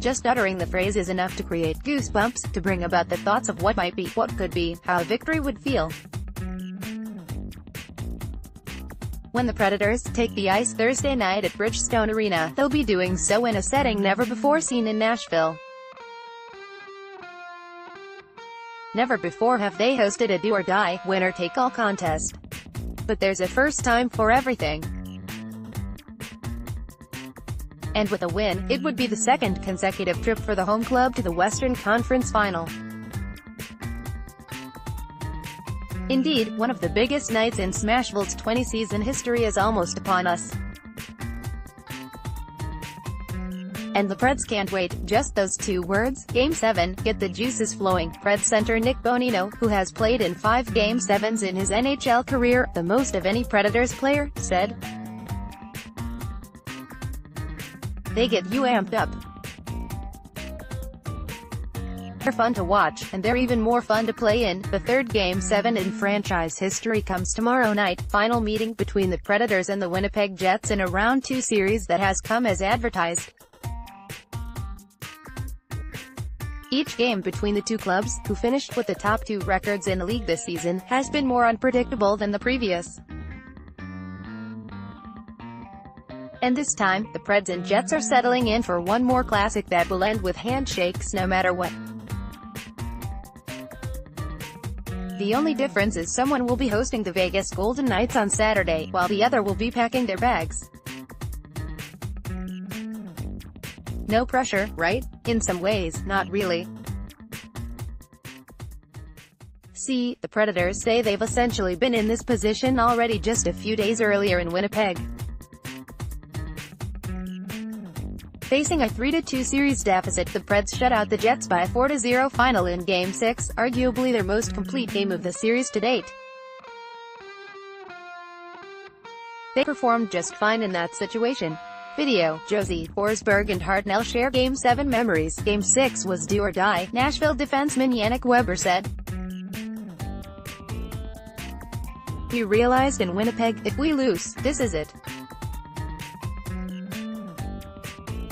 Just uttering the phrase is enough to create goosebumps, to bring about the thoughts of what might be, what could be, how a victory would feel. When the Predators take the ice Thursday night at Bridgestone Arena, they'll be doing so in a setting never before seen in Nashville. Never before have they hosted a do-or-die, winner-take-all contest. But there's a first time for everything. And with a win, it would be the second consecutive trip for the home club to the Western Conference Final. Indeed, one of the biggest nights in Nashville's 20-season history is almost upon us. And the Preds can't wait. Just those two words, Game 7, get the juices flowing. Preds center Nick Bonino, who has played in 5 Game 7s in his NHL career, the most of any Predators player, said, "They get you amped up. They're fun to watch, and they're even more fun to play in." The third Game 7 in franchise history comes tomorrow night, final meeting between the Predators and the Winnipeg Jets in a Round 2 series that has come as advertised. Each game between the two clubs, who finished with the top 2 records in the league this season, has been more unpredictable than the previous. And this time, the Preds and Jets are settling in for one more classic that will end with handshakes no matter what. The only difference is someone will be hosting the Vegas Golden Knights on Saturday, while the other will be packing their bags. No pressure, right? In some ways, not really. See, the Predators say they've essentially been in this position already just a few days earlier in Winnipeg. Facing a 3-2 series deficit, the Preds shut out the Jets by a 4-0 final in Game 6, arguably their most complete game of the series to date. They performed just fine in that situation. Video, Josie, Forsberg and Hartnell share Game 7 memories. Game 6 was do or die, Nashville defenseman Yannick Weber said. "We realized in Winnipeg, if we lose, this is it.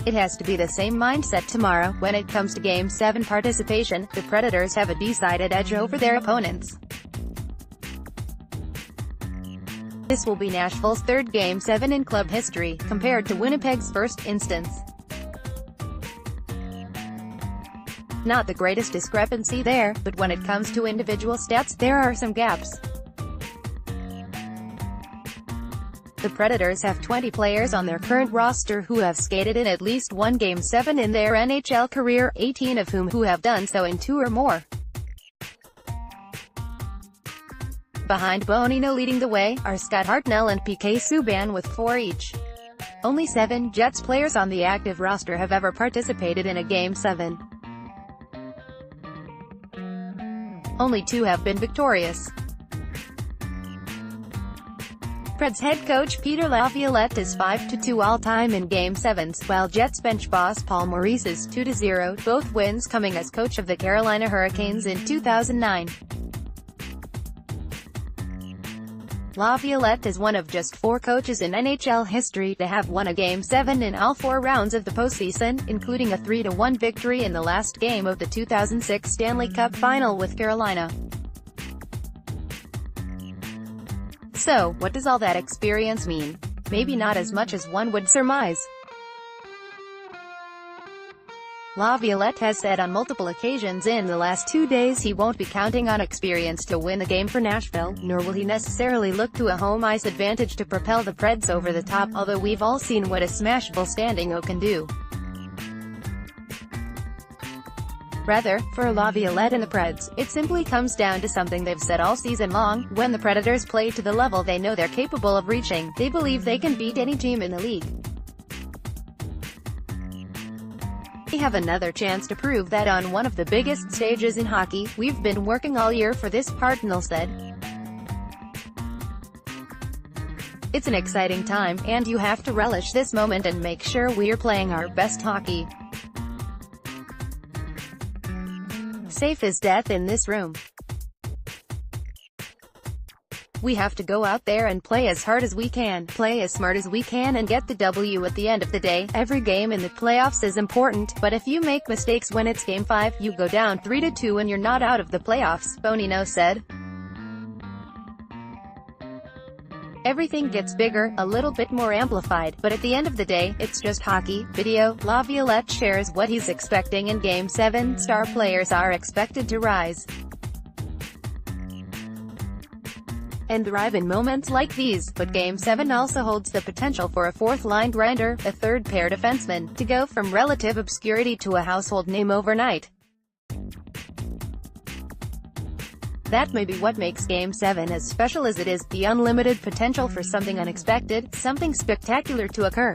It has to be the same mindset tomorrow. When it comes to Game 7 participation, the Predators have a decided edge over their opponents. This will be Nashville's third Game 7 in club history, compared to Winnipeg's first instance. Not the greatest discrepancy there, but when it comes to individual stats, there are some gaps. The Predators have 20 players on their current roster who have skated in at least one Game 7 in their NHL career, 18 of whom have done so in 2 or more. Behind Bonino leading the way, are Scott Hartnell and PK Subban with 4 each. Only 7 Jets players on the active roster have ever participated in a Game 7. Only 2 have been victorious. Preds head coach Peter Laviolette is 5-2 all-time in Game 7s, while Jets bench boss Paul Maurice is 2-0, both wins coming as coach of the Carolina Hurricanes in 2009. Laviolette is one of just 4 coaches in NHL history to have won a Game 7 in all 4 rounds of the postseason, including a 3-1 victory in the last game of the 2006 Stanley Cup Final with Carolina. So, what does all that experience mean? Maybe not as much as one would surmise. Laviolette has said on multiple occasions in the last 2 days he won't be counting on experience to win the game for Nashville, nor will he necessarily look to a home ice advantage to propel the Preds over the top, although we've all seen what a smashable standing O can do. Rather, for Laviolette and the Preds, it simply comes down to something they've said all season long: when the Predators play to the level they know they're capable of reaching, they believe they can beat any team in the league. We have another chance to prove that on one of the biggest stages in hockey. We've been working all year for this, Hartnell said. It's an exciting time, and you have to relish this moment and make sure we're playing our best hockey. Safe as death in this room. We have to go out there and play as hard as we can, play as smart as we can and get the W at the end of the day. Every game in the playoffs is important, but if you make mistakes when it's Game 5, you go down 3-2 and you're not out of the playoffs, Bonino said. Everything gets bigger, a little bit more amplified, but at the end of the day, it's just hockey. Video, Laviolette shares what he's expecting in Game 7. Star players are expected to rise and thrive in moments like these, but Game 7 also holds the potential for a fourth-line grinder, a third-pair defenseman, to go from relative obscurity to a household name overnight. That may be what makes Game 7 as special as it is, the unlimited potential for something unexpected, something spectacular to occur.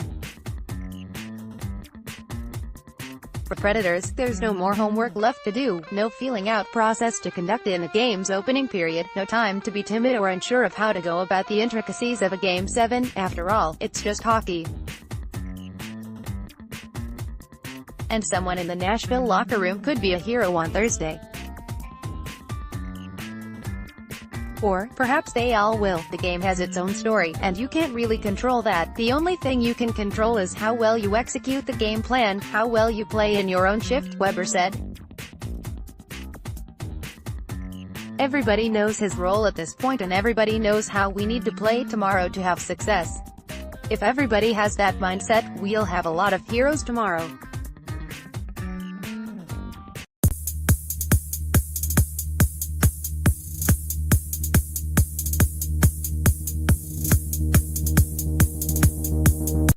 For Predators, there's no more homework left to do, no feeling out process to conduct in a game's opening period, no time to be timid or unsure of how to go about the intricacies of a Game 7. After all, it's just hockey. And someone in the Nashville locker room could be a hero on Thursday. Or, perhaps they all will. The game has its own story, and you can't really control that. The only thing you can control is how well you execute the game plan, how well you play in your own shift, Weber said. Everybody knows his role at this point and everybody knows how we need to play tomorrow to have success. If everybody has that mindset, we'll have a lot of heroes tomorrow.